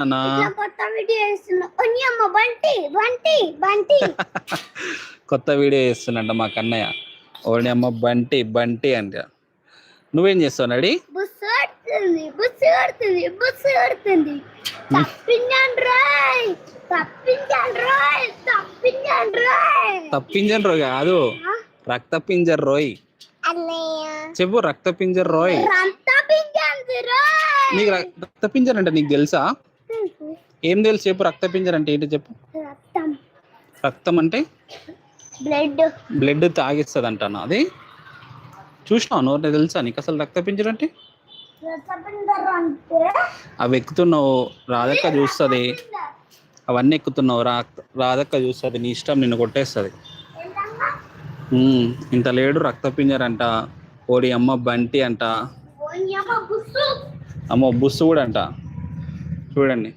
అన్నా కొత్త వీడియో చేస్తున్నా ఓని అమ్మ బంటి బంటి బంటి కొత్త వీడియో చేస్తున్నట్ట మా కన్నయ్య. ఓడి అమ్మ బంటి బంటి అంట. నువ్వేం చేస్తావు నడి? బుస్సు కొడుతుంది బుస్సు కొడుతుంది బుస్సు కొడుతుంది. తప్పించాను రాయ్ తప్పించాను రాయ్ తప్పించాను రాయ్. తప్పింజన్ రోయ్ కాదు, రక్త పింజర్ రోయ్. అన్నయ్య చెప్పు, రక్త పింజర్ రోయ్. తప్పించాను రాయ్. నీకు రక్త పింజర్ అంటే నీకు తెలుసా? ఏం తెలుసు చెప్పు. రక్త పింజర్ అంటే ఏంటి చెప్పు. రక్తం రక్తం అంటే బ్లడ్ బ్లడ్ తాగిస్తుంది అంటాను. అది చూసినావు నోరు, తెలుసా నీకు అసలు రక్త పింజర్ అంటే? అంటే అవి ఎక్కుతున్నావు, రాధక్క చూస్తుంది. అవన్నీ ఎక్కుతున్నావు, రాధక్క చూస్తుంది. నీ ఇష్టం, నిన్ను కొట్టేస్తుంది. ఇంత లేడు రక్త పింజర్ అంట. ఓడి అమ్మ బంటి అంట. ఓని అమ్మ బుస్సు అమ్మ బుస్సు కూడా అంట. చూడండి.